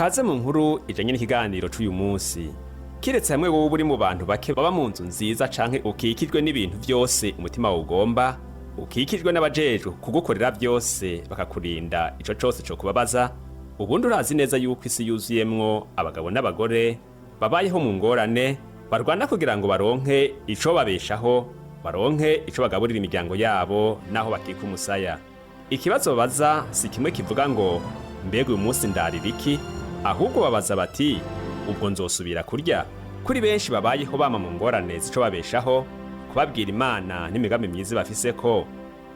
Kaze mu nkuru ijanye n'ikiganiro c'uyu munsi. Kiretse hamwe wowe uri mu bantu bake baba mu nzu nziza canke ukikijwe n'ibintu vyose umutima ugomba, ukikijwe n'abajejwe kugukorera vyose bakakurinda ico cose co kubabaza, ubundi urazi neza yuko isi yuzuyemwo abagabo n'abagore babayeho mu ngorane, barwana kugira ngo baronke ico babeshaho, baronke ico bagaburira imiryango yabo naho bakika umusaya. Ikibazo babaza si kimwe kivuga ngo mbega uyu munsi ndarira iki, ahubwo babaza bati ubwo nzosubira kurya. Kuri benshi babayeho bama mu ngorane zico babeshaho, kubabwira Imana n'imigambi myiza bafise ko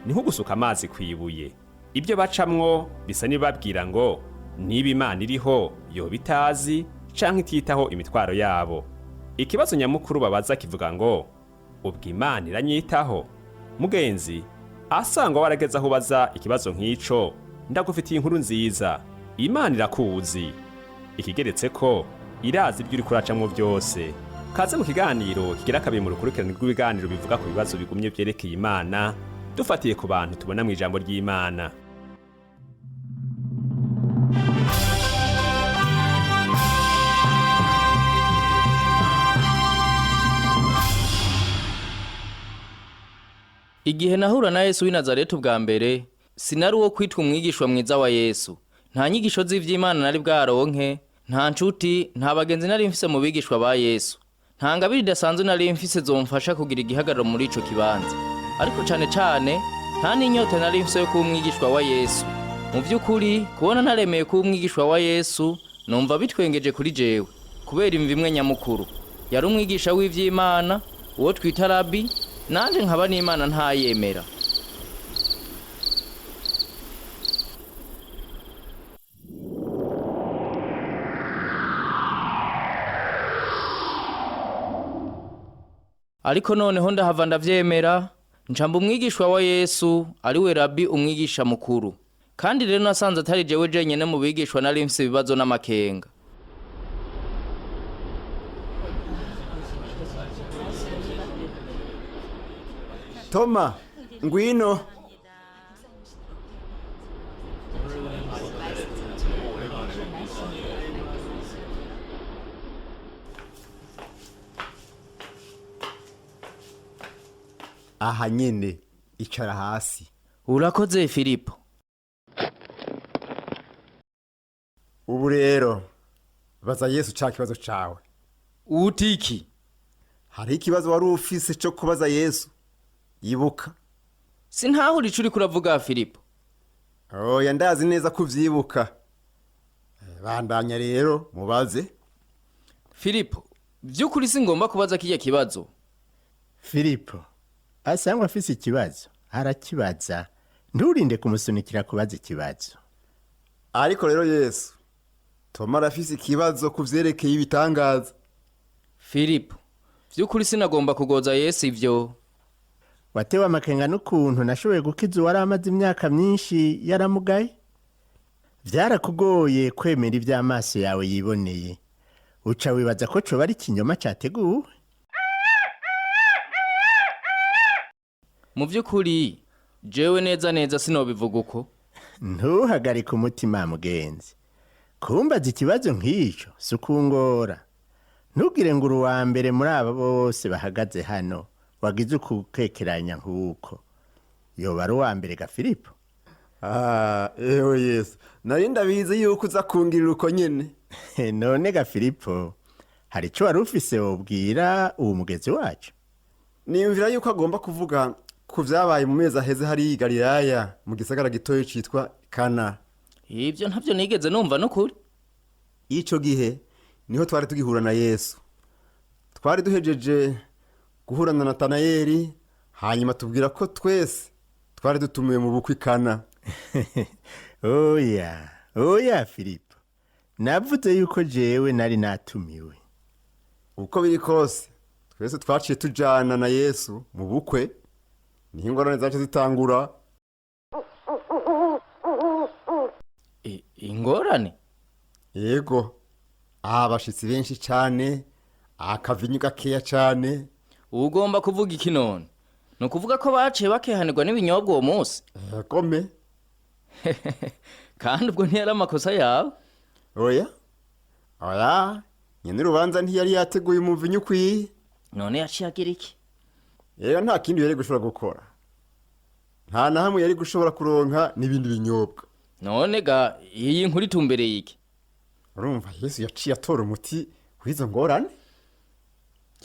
ni nko gusuka amazi kwibuye. Ibyo bacamwo bisa nibabwira ngo niba Imana iriho yo bitazi canke ititaho imitwaro yabo. Ikibazo nyamukuru babaza kivuga ngo ubwo Imana iranyitaho. Mugenzi, asanga warageza aho baza ikibazo nk'ico, ndagufitiye inkuru nziza. Imana irakuzi, ikigeretse ko irazi ibyo uri kuracamwo byose. Kaze mu kiganiro kigira kabiri mu rukurikirane rw'ibiganiro bivuga ku bibazo bigumye vyerekeye Imana, dufatiye ku bantu tubona mu ijambo ry'Imana. Igihe nahura na Yesu w'i Nazareti ubwa mbere, sinari uwo kwitwa umwigishwa mwiza wa Yesu. Nta nyigisho z'ivy'Imana nari bwaronke, nta nshuti, nta bagenzi nari mfise mu bigishwa ba Yesu. Nta ngabire idasanzwe nari mfise zomfasha kugira igihagararo muri ico kibanza. Ariko cane cane, nta n'inyota nari mfise yo kuba umwigishwa wa Yesu. Mu vy'ukuri, kubona ntaremeye kuba umwigishwa wa Yesu, numva bitwengeje kuri jewe, kubera imvo imwe nyamukuru. Yari umwigisha w'ivy'Imana, uwo twita Rabi, nanje nkaba n'Imana ntayemera. Ariko noneho ndahava ndavyemera, ncamba umwigishwa wa Yesu, ari we Rabi umwigisha mukuru. Kandi rero nasanze atari jewe jenyene mu bigishwa nari mfise ibibazo n'amakenga. Toma, ngwino. Aha nyene, icara hasi. Urakoze Filipo. Ubu rero, baza Yesu ca kibazo cawe. Utiki? Hari ikibazo wari ufise co kubaza Yesu? Yibuka. Sintahura ico uriko uravuga Filipo. Oya ndazi neza kuvyibuka. Bandanya rero mubaze. Filipo, vy'ukuri singomba kubaza kiya kibazo. Filipo, asangwa afise ikibazo, arakibaza. Nturinde kumusunikira kubaza ikibazo. Ariko rero Yesu, Toma arafise ikibazo kuvyerekeye ibitangaza. Filipo, vy'ukuri sinagomba kugoza Yesu ivyo. Watewe amakenga n'ukuntu nashoboye gukiza uwari amaze imyaka myinshi yaramugaye? Vyarakugoye kwemera ivy'amaso yawe yiboneye. Uca wibaza ko coba ari ikinyoma categuwe? Mu vy'ukuri, jewe neza sinobivuga uko. Ntuhagarike umutima mugenzi. Kumbaza ikibazo nk'ico sukungora. Ntugire ngo uri uwa mbere muri aba bose bahagaze hano wagize ukukekeranya nk'uko. Yoba ari uwa mbere ga Filipo? Ewe Yesu, nari ndabizi yuko uza kungirira uko nyene. None ga Filipo, hari ico wari ufise wobwira uwo mugezi wacu? Niyumvira yuko agomba kuvuga ku vyabaye mu mezi aheze hari i Galilaya mu gisagara gitoyi citwa Kana. Ivyo ntavyo nigeze numva n'ukuri. Ico gihe niho twari tugihura na Yesu. Twari duhejeje guhura na Natanayeli, hanyuma tubwira ko twese twari dutumiwe mu bukwe Kana. Oya Filipo. Navuze yuko jewe nari natumiwe. Uko biri kose, twese twaciye tujana na Yesu mu bukwe. Niho ingorane zacu zitangura. Ingorane? Yego. Abashitsi benshi cane, akavinyu gakeya cane. Ugomba kuvuga iki none? No kuvuga ko baciye bakehanirwa n'ibinyobwa uwo munsi? Gome. Kandi ubwo ntiyari amakosa yawe? Oya, oya nyene urubanza ntiyari yateguye umuvinyu ukwiye. none yaciye agira iki? Ega nta kindi yari gushobora gukora, nta na hamwe yari gushobora kuronka n'ibindi binyobwa. none ga iyi nkuru itumbereye iki? Urumva Yesu yaciye atora umuti w'izo ngorane.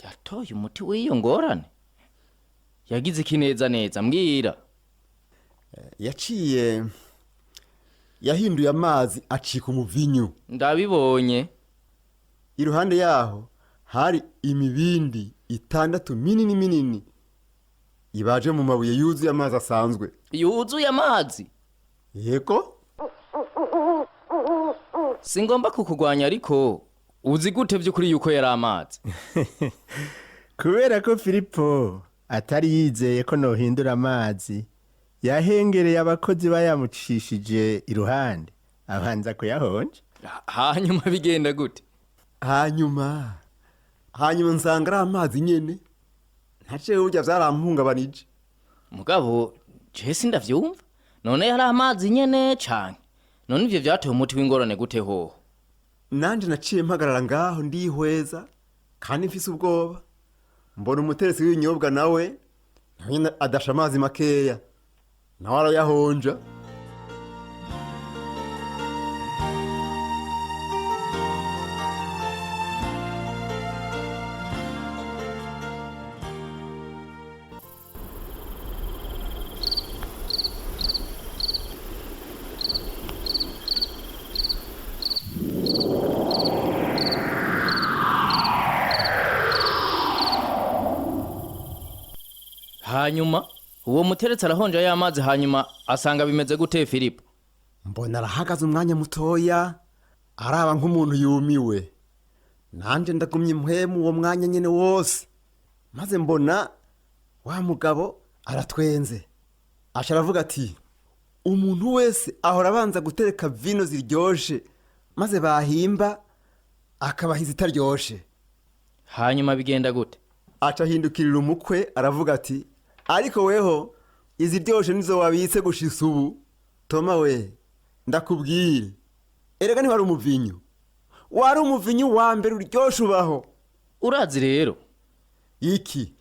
yatoye umuti w'iyo ngorane? yagize iki neza neza mbwira? Yaciye yahinduye amazi acika umuvinyu. ndabibonye. Iruhande yaho hari imibindi 6 minini minini ibaje mu mabuye yuzuye amazi asanzwe. yuzuye amazi? Yego. singomba kukugwanya ariko uzi gute by'ukuri yuko yari amazi? kubera ko Filipo atari yizeye ko nohindura amazi, yahengereye abakozi bayamucishije iruhande abanza kuyahonja. hanyuma bigenda gute? Hanyuma nsanga ari amazi nyene, ntace urya vyarampungabanije. mugabo jesi ndavyumva, none yari amazi nyene canke none ivyo vyatoye umuti w'ingorane gute hoho? Nanje naciye mpagarara ngaho ndihweza kandi mfise ubwoba, mbona umuteresi w'ibinyobwa nawe nyine adasha amazi makeya nawe arayahonja. hanyuma uwo muteretse arahonja y'amazi hanyuma asanga bimeze gute Filipo? Mbona arahagaze umwanya mutoya araba nk'umuntu yumiwe, nanje ndagumye impwemu uwo mwanya nyene wose, maze mbona wa mugabo aratwenze aca aravuga ati umuntu wese ahora abanza gutereka vino ziryoshe maze bahimba akabahiza itaryoshe. hanyuma bigenda gute? Aca ahindukirira umukwe aravuga ati ariko weho iziryoshe nizo wabitse gushisa ubu. Toma we ndakubwire, erega ntiwari umuvinyu, wari umuvinyu wa mbere uryoshe ubaho. urazi rero Iki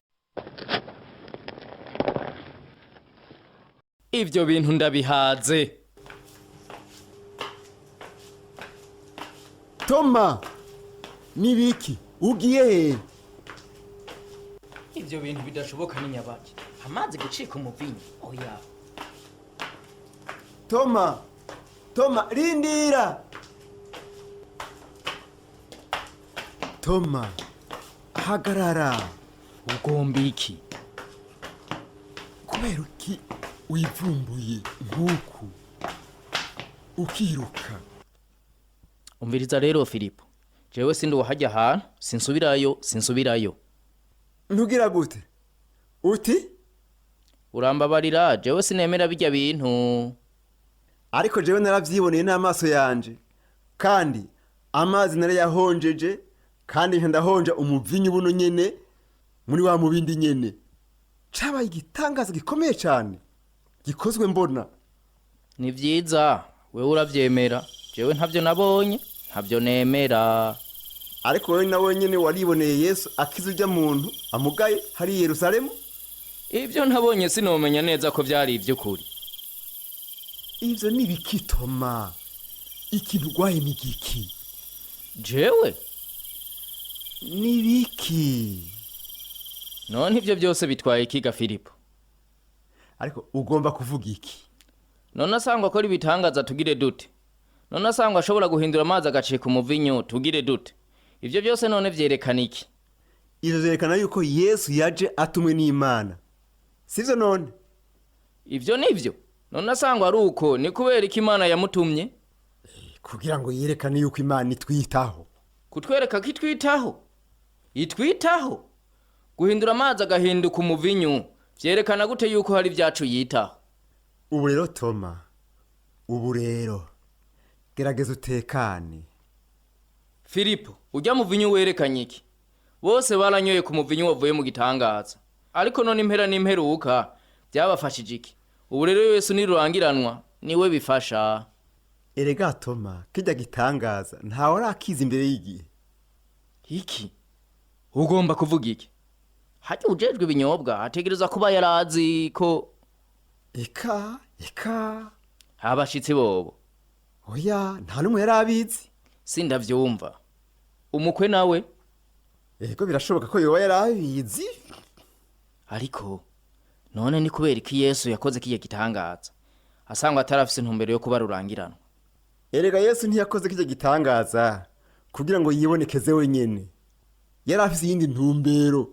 ivyo bintu ndabihaze. Toma nibiki ugiye he? ivyo bintu bidashoboka ni nyabaki, amazi gucika umuvinyu? oya Toma rindira. Toma hagarara. ugomba iki? Kubera iki wivumbuye nk'uku ukiruka? umviriza rero Filipo, jewe sindi wahajya ahantu sinsubirayo. Ntugira gute? Uti? urambabarira, jewe sinemera bijya bintu. Ariko jewe naravyiboneye n'amaso yanje, kandi amazi narayahonjeje, kandi ndahonja umuvinyu buno nyene muri wa mubindi nyene. Cabaye igitangaza gikomeye cyane gikozwe mbona. ni vyiza wewe uravyemera, jewe ntavyo nabonye, ntavyo nemera. Ariko wewe nawe nyene wariboneye Yesu akiza urya muntu amugaye hari i Yerusalemu. ivyo ntabonye sinomenya neza ko vyari ivy'ukuri. Ivyo ni biki Toma? Ikintu gwaye ni giki? jewe Ni biki? none ivyo byose bitwaye ikiga Filipo? Ariko ugomba kuvuga iki? none asangwa akora ibitangaza tugire dute? none asangwa ashobora guhindura amazi agacika umuvinyu tugire dute? ivyo byose none vyerekana iki? Ivyo vyerekana yuko Yesu yaje atumwe n'Imana, sivyo none? ivyo nivyo. none asangwa ari uko ni kubera iki Imana yamutumye? Kugira ngo yerekane yuko Imana itwitaho. kutwereka ko itwitaho? guhindura amazi agahinduka umuvinyu vyerekana gute yuko hari vyacu yitaho? Ubu rero Toma, ubu rero gerageza utekane. Filipo, ujya muvinyu werekanye iki? bose baranyoye ku muvinyu wavuye mu gitangaza, ariko none impera n'imperuka byabafashije iki? ubu rero Yesu nirurangiranwa niwe bifasha. erega Toma kijya gitangaza ntawe arakiza imbere y'igihe. Iki ugomba kuvuga iki? Hajya ujejwe ibinyobwa ategereza kuba yarazi ko eka abashitsi bobo. oya nta n'umwe yarabizi. Sindavyumva. Umukwe nawe Ego birashoboka ko yoba yarabizi. ariko none ni kubera iki Yesu yakoze kiye gitangaza asangwa atarafise intumbero yo kuba rurangiranwa. Erega Yesu ntiyakoze kijya gitangaza kugira ngo yibonekeze wenyene. Yari afise iyindi ntumbero.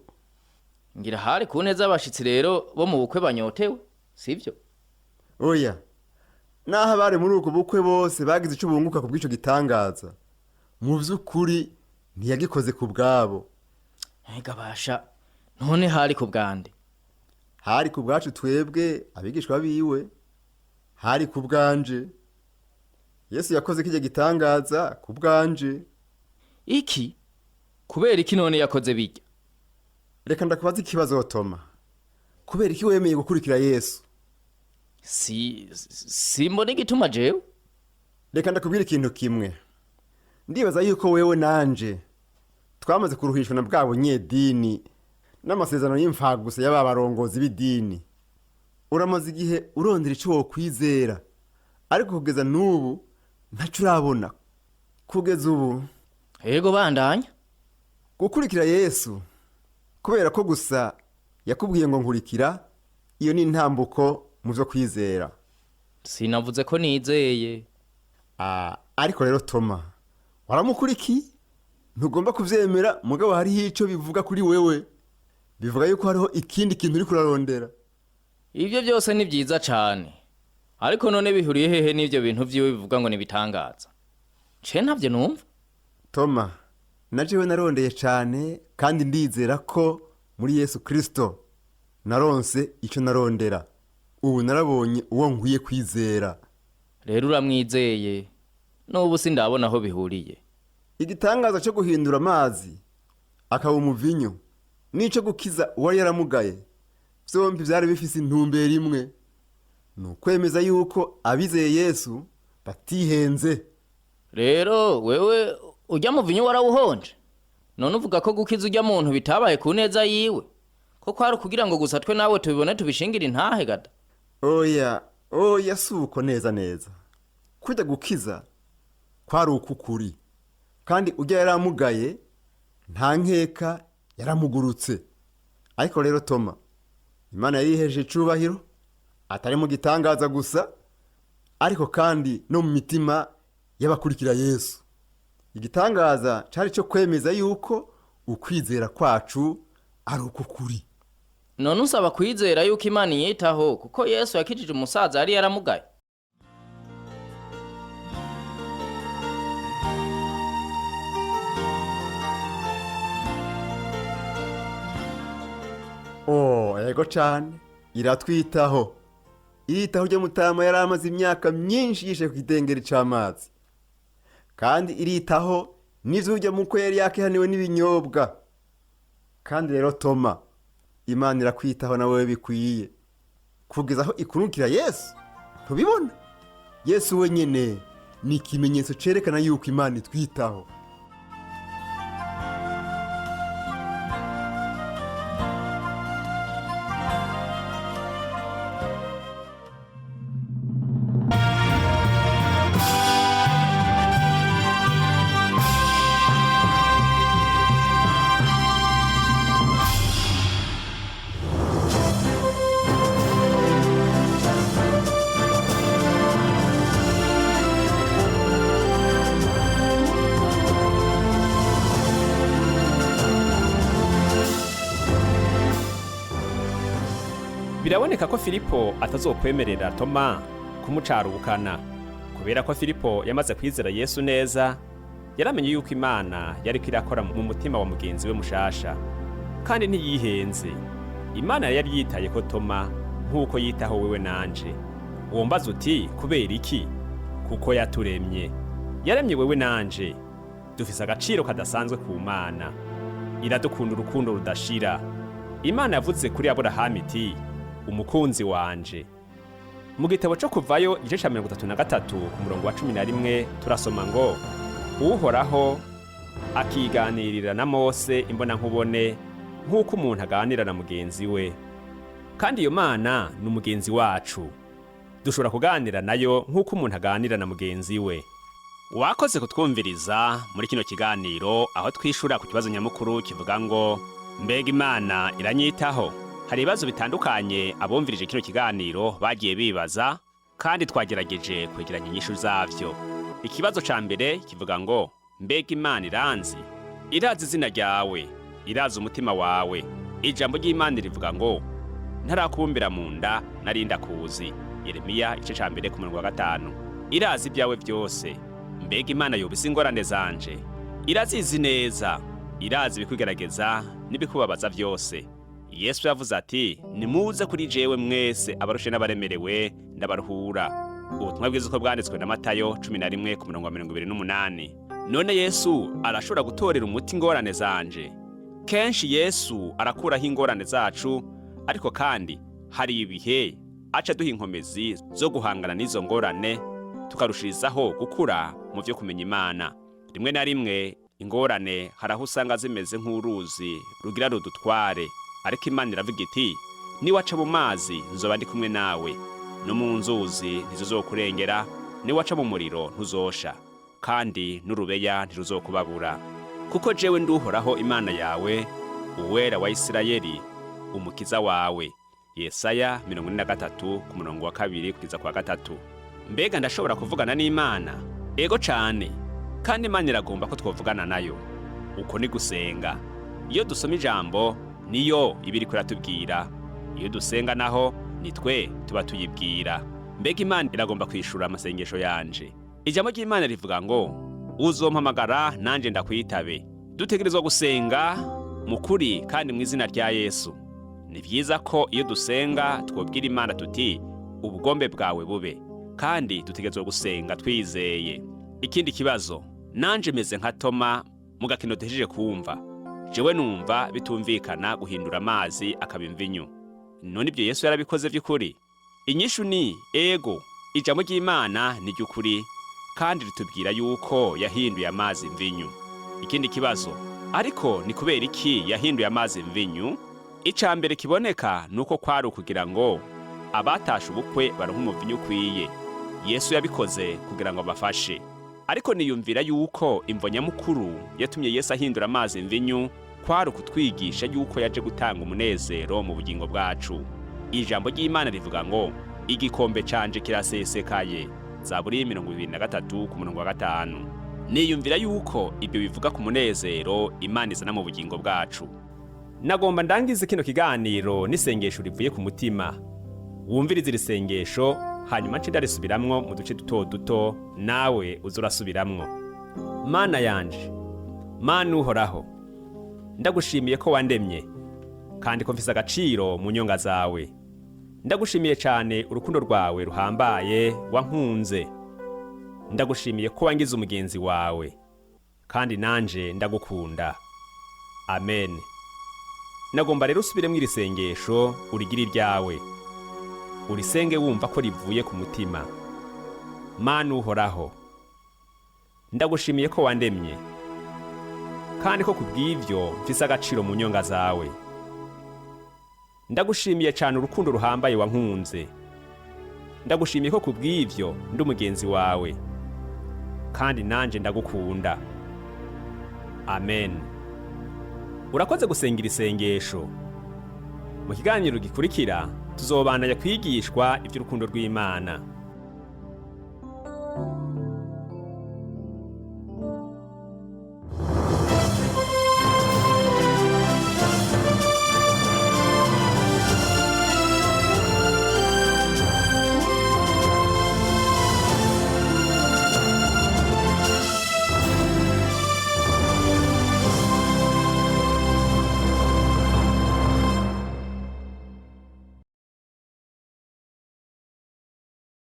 Ngira hari kuneza abashitsi rero bo mu bukwe banyotewe, sivyo? Oya naho bari muri uko bukwe bose bagize ico bunguka ku bw'ico gitangaza, mu vy'ukuri ntiyagikoze ku bwabo. Ega basha none hari ku bwande. Hari ku bwacu twebwe abigishwa biwe, hari ku bwanje. Yesu yakoze kijya gitangaza ku bwanje. Iki kubera iki none yakoze bijya? Reka ndakubaza ikibazo Toma. Kubera iki wemeye gukurikira Yesu? Simbona igituma jewe. Reka ndakubwira ikintu kimwe. Ndibaza yuko wewe nanje twamaze kuruhishwa na bwa bunyedini n'amasezerano y'imfagusa y'ababarongozi b'idini. Uramaze igihe urondera ico wokwizera, ariko kugeza n'ubu ntaco urabona. Kugeza ubu Ego bandanya. gukurikira Yesu kubera ko gusa yakubwiye ngo nkurikira, iyo ni intambuko mu byo kwizera. Sinavuze ko nizeye. Ariko rero Toma waramukurikiye, ntugomba kuvyemera. Mugabo hariho ico bivuga kuri wewe, bivuga yuko hariho ikindi kintu uri kurarondera. Ivyo byose ni byiza cane, ariko none bihuriye hehe n'ivyo bintu vyiwe bivuga ngo nibitangaza? Ce ntavyo numva. Toma najewe narondeye cane kandi ndizera ko muri Yesu KRISTO naronse ico narondera. Ubu narabonye uwo nkwiye kwizera. Rero uramwizeye, n'ubu sindabona aho bihuriye. Igitangaza cyo guhindura amazi akaba umuvinyo n'ico gukiza uwari yaramugaye, vyombi vyari bifise intumbero imwe, nukwemeza yuko abizeye Yesu batihenze. Rero wewe ujya mu vinyo warawuhonje? None uvuga ko gukiza ujya muntu bitabaye ku neza yiwe, ko kwari kugira ngo gusa twe nawe tubibone tubishingira intahe gada? Oya suko neza. Kujya gukiza kwari ukukuri, kandi ujya yaramugaye nta nkeka yaramugurutse. Ariko rero Toma, Imana yariheje icubahiro atari mu gitangaza gusa, ariko kandi no mu mitima y'abakurikira Yesu. Igitangaza cari cyo kwemeza yuko ukwizera kwacu ari ukukuri. None usaba kwizera yuko Imana yitaho kuko Yesu yakijije umusaza yari yaramugaye? Ego cane iratwitaho. Iritaho ryo Mutama yari amaze imyaka myinshi yishe ku kidengeri c'amazi, kandi iritaho n'ivyo urya muko yari yakihaniwe n'ibinyobwa. Kandi rero Toma, Imana irakwitaho na wewe bikwiye kugeza aho ikurukira Yesu. Tubibona Yesu wenyene ni ikimenyetso cerekana yuko Imana itwitaho. Biraboneka ko Filipo atazokwemerera Toma kumucarubukana, kubera ko Filipo yamaze kwizera Yesu neza. Yaramenye yuko Imana yari kirakora mu mutima wa mugenzi we mushasha, kandi ntiyihenze. Imana yari yitaye ko Toma nk'uko yitaho wewe nanje. Wombaza uti kubera iki? Kuko yaturemye. Yaremye wewe nanje, dufise agaciro kadasanzwe ku Mana. Iradukunda urukundo rudashira. Imana yavuze kuri Aburahamu iti umukunzi wanje. Mu gitabo cyo kuvayo igice ca 33 ku murongo wa 11 turasoma ngo Uhoraho akiganirira na Mose imbona nkubone nk'uko umuntu aganira na mugenzi we. Kandi iyo Mana ni umugenzi wacu. Dushobora kuganira nayo nk'uko umuntu aganira na mugenzi we. Wakoze kutwumviriza muri kino kiganiro aho twishura ku kibazo nyamukuru kivuga ngo mbega Imana iranyitaho. Hari ibibazo bitandukanye abumvirije kino kiganiro bagiye bibaza kandi twagerageje kwegeranya inyishu zavyo. Ikibazo ca mbere kivuga ngo mbega Imana iranzi? Irazi izina ryawe, irazi umutima wawe. Ijambo ry'Imana rivuga ngo ntarakubumbira mu nda narinda kuzi. Yeremiya igice ca 2 ku murongo wa 5. Irazi ibyawe byose. Mbega Imana yobisa ingorane zanje? Irazizi neza. Irazi ibikugerageza n'ibikubabaza byose. Yesu yavuze ati nimuze kuri jewe mwese abarushe n'abaremerewe ndabaruhura. Ubutumwa bwiza uko bwanditswe na Matayo 11 ku murongo wa 28. None Yesu arashobora gutorera umuti ingorane zanje. Kenshi Yesu arakuraho ingorane zacu, ariko kandi hari ibihe aca duha inkomezi zo guhangana n'izo ngorane tukarushirizaho gukura mu byo kumenya Imana. Rimwe na rimwe ingorane haraho usanga zimeze nk'uruzi rugira rudutware, ariko Imana iravuga iti niwaca mu mazi nzoba ndi kumwe nawe, no mu nzuzi ntizizokurengera, niwaca mu muriro ntuzosha, kandi n'urubeya ntiruzokubabura. Kuko jewe nduhoraho Imana yawe, uwera wa Isirayeli, umukiza wawe. Yesaya 43 ku murongo wa 2 kugeza kwa 3. Mbega ndashobora kuvugana n'Imana? Ego cane. Kandi Imana iragomba ko twovugana nayo. Uko ni gusenga. Iyo dusoma ijambo niyo ibiri kuratubwira. Iyo dusenga naho nitwe tuba tuyibwira. Mbega Imana iragomba kwishura amasengesho yanje. Ijambo ry'Imana rivuga ngo uzompamagara nanje ndakwitabe. Dutegerezwa gusenga mu kuri kandi mu izina rya Yesu. Ni byiza ko iyo dusenga twobwira Imana tuti ubugombe bwawe bube, kandi dutegerezwa gusenga twizeye. Ikindi kibazo, nanje meze nka Toma mu gakino duhejeje kumva. Jewe numva bitumvikana guhindura amazi akaba imvinyu. None ibyo Yesu yarabikoze by'ukuri? Inyishu ni ego. Ijambo ry'Imana ni ry'ukuri kandi ritubwira yuko yahinduye amazi imvinyu. Ikindi kibazo, ariko ni kubera iki yahinduye amazi imvinyu? Icambere kiboneka nuko kwari kugira ngo abatasha ubukwe baronke umuvinyu ukwiye. Yesu yabikoze kugira ngo bafashe. Ariko niyumvira yuko imvo nyamukuru yatumye Yesu ahindura amazi imvinyu kwari kutwigisha yuko yaje gutanga umunezero mu bugingo bwacu. Ijambo ry'Imana rivuga ngo igikombe canje kirasesekaye. Zaburi 23 ku murongo wa 5. Niyumvira yuko ibyo bivuga ku munezero Imana izana mu bugingo bwacu. Nagomba ndangize kino kiganiro n'isengesho rivuye ku mutima. Wumvirize iri sengesho hanyuma nce ndarisubiramwo mu duce duto duto, nawe uzurasubiramwo. Mana yanje, Mana uhoraho, ndagushimiye ko wandemye kandi ko mfise agaciro mu nyonga zawe. Ndagushimiye cyane urukundo rwawe ruhambaye wankunze. Ndagushimiye ko wangize umugenzi wawe kandi nanje ndagukunda. Amen. Nagomba rero usubiremwo iri sengesho urigire iryawe. Urisenge wumva ko rivuye ku mutima. Mana uhoraho, ndagushimiye ko wandemye kandi ko kubw'ivyo mfise agaciro mu nyonga zawe. Ndagushimiye cyane urukundo ruhambaye wankunze. Ndagushimiye ko kubw'ivyo ndi umugenzi wawe kandi nanje ndagukunda. Amen. Urakoze gusengira isengesho. Mu kiganiro gikurikira tuzobandanya kwigishwa iby'urukundo rw'Imana.